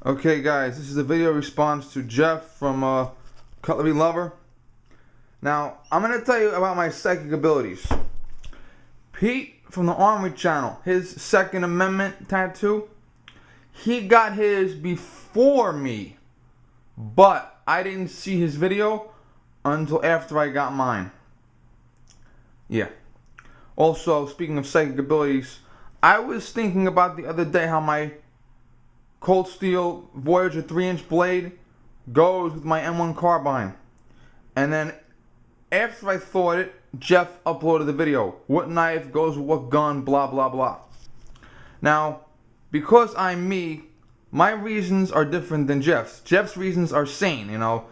Okay guys, this is a video response to Jeff from Cutlerylovery. Now, I'm going to tell you about my psychic abilities. Pete from the Armory channel, his Second Amendment tattoo, he got his before me, but I didn't see his video until after I got mine. Yeah. Also, speaking of psychic abilities, I was thinking about the other day how my Cold Steel Voyager 3-inch blade goes with my M1 carbine. And then after I thought it, Jeff uploaded the video. What knife goes with what gun, blah blah blah. Now, because I'm me, my reasons are different than Jeff's. Jeff's reasons are sane, you know.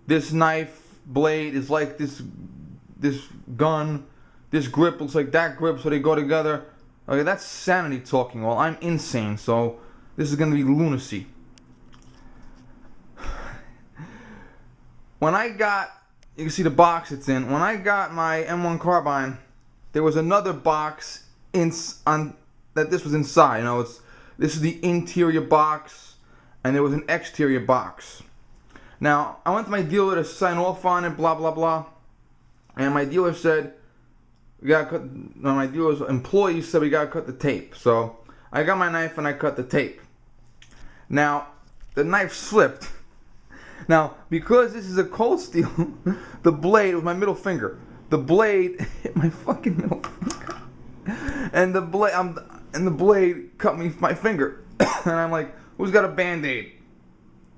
This knife blade is like this gun, this grip looks like that grip, so they go together. Okay, that's sanity talking. Well, I'm insane, so this is going to be lunacy. When I got, you can see the box it's in. When I got my M1 carbine, there was another box that this was inside. You know, this is the interior box, and there was an exterior box. Now, I went to my dealer to sign off on it, blah blah blah, and my dealer said we gotta cut. No, my dealer's employee said we gotta cut the tape. So I got my knife and I cut the tape. Now, the knife slipped. Now, because this is a Cold Steel, the blade with my middle finger, the blade hit my fucking middle finger, and the blade cut me my finger. And I'm like, who's got a Band-Aid?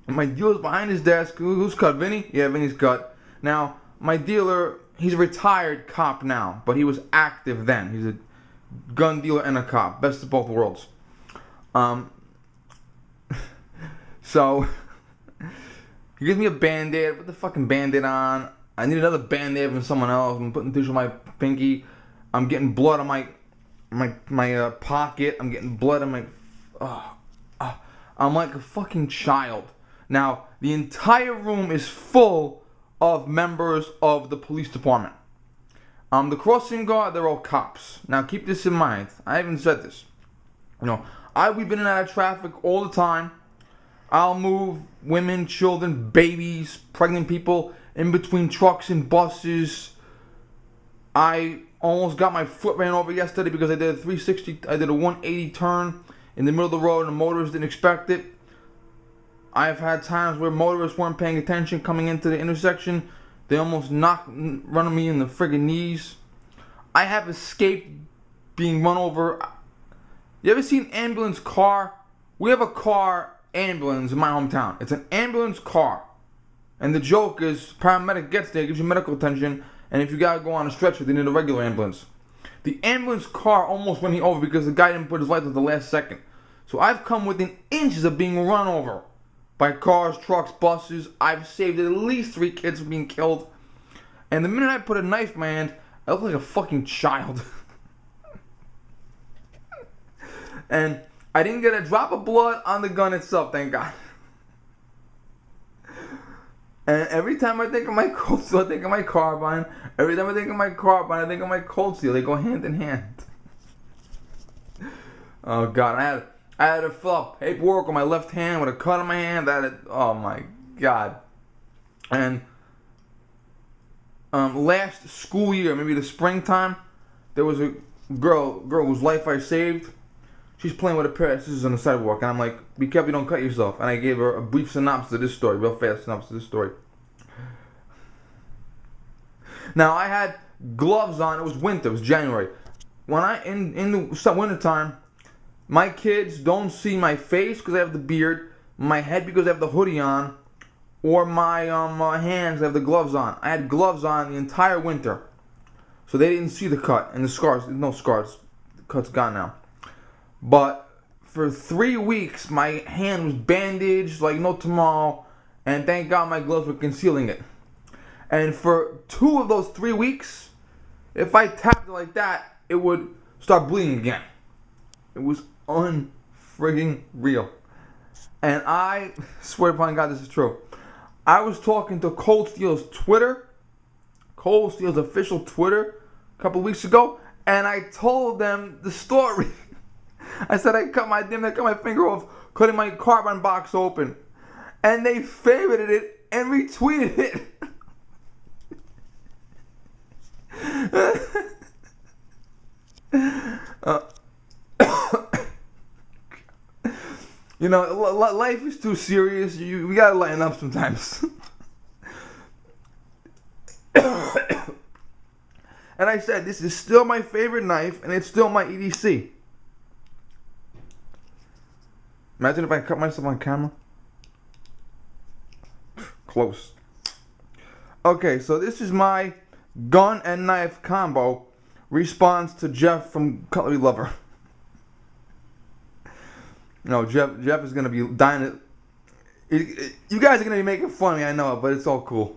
And my dealer's behind his desk. Who's cut? Vinny? Yeah, Vinny's cut. Now, my dealer, he's a retired cop now, but he was active then. He's a gun dealer and a cop, best of both worlds. So he gives me a Band-Aid. I put the fucking Band-Aid on. I need another Band-Aid from someone else. I'm putting tissue on my pinky. I'm getting blood on my pocket. I'm getting blood on my. I'm like a fucking child. Now the entire room is full of members of the police department. The crossing guard, they're all cops. Now keep this in mind. I haven't said this. You know, we've been in and out of traffic all the time. I'll move women, children, babies, pregnant people in between trucks and buses. I almost got my foot ran over yesterday because I did a 360. I did a 180 turn in the middle of the road and the motorists didn't expect it. I've had times where motorists weren't paying attention coming into the intersection. They almost running me in the friggin' knees. I have escaped being run over. You ever seen an ambulance car? We have a car ambulance in my hometown. It's an ambulance car. And the joke is, paramedic gets there, gives you medical attention, and if you gotta go on a stretcher, they need a regular ambulance. The ambulance car almost went me over because the guy didn't put his lights on the last second. So I've come within inches of being run over by cars, trucks, buses. I've saved at least 3 kids from being killed. And the minute I put a knife in my hand, I look like a fucking child. And I didn't get a drop of blood on the gun itself, thank God. And every time I think of my Cold Steel, I think of my carbine. Every time I think of my carbine, I think of my Cold Steel. They go hand in hand. Oh God, I had to fill up paperwork on my left hand with a cut on my hand. Oh my God. And last school year, maybe the springtime, there was a girl whose life I saved. She's playing with a pair of scissors on the sidewalk, and I'm like, be careful you don't cut yourself. And I gave her a brief synopsis of this story, real fast synopsis of this story. Now, I had gloves on. It was winter. It was January. In the winter time, my kids don't see my face because I have the beard, my head because I have the hoodie on, or my hands, I have the gloves on. I had gloves on the entire winter, so they didn't see the cut and the scars. There's no scars. The cut's gone now. But for 3 weeks, my hand was bandaged like no tomorrow, and thank God my gloves were concealing it. And for 2 of those 3 weeks, if I tapped it like that, it would start bleeding again. It was unfrigging real. And I swear upon God this is true. I was talking to Cold Steel's Twitter, Cold Steel's official Twitter, a couple weeks ago, and I told them the story. I said I cut my finger off cutting my cardboard box open, and they favorited it and retweeted it. You know, life is too serious. We gotta lighten up sometimes. And I said, this is still my favorite knife, and it's still my EDC. Imagine if I cut myself on camera. Close. Okay, so this is my gun and knife combo response to Jeff from Cutlerylovery. No, Jeff is gonna be dying. You guys are gonna be making fun of me, I know it, but it's all cool.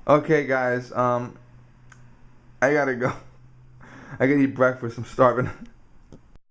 Okay, guys, I gotta go. I gotta eat breakfast. I'm starving.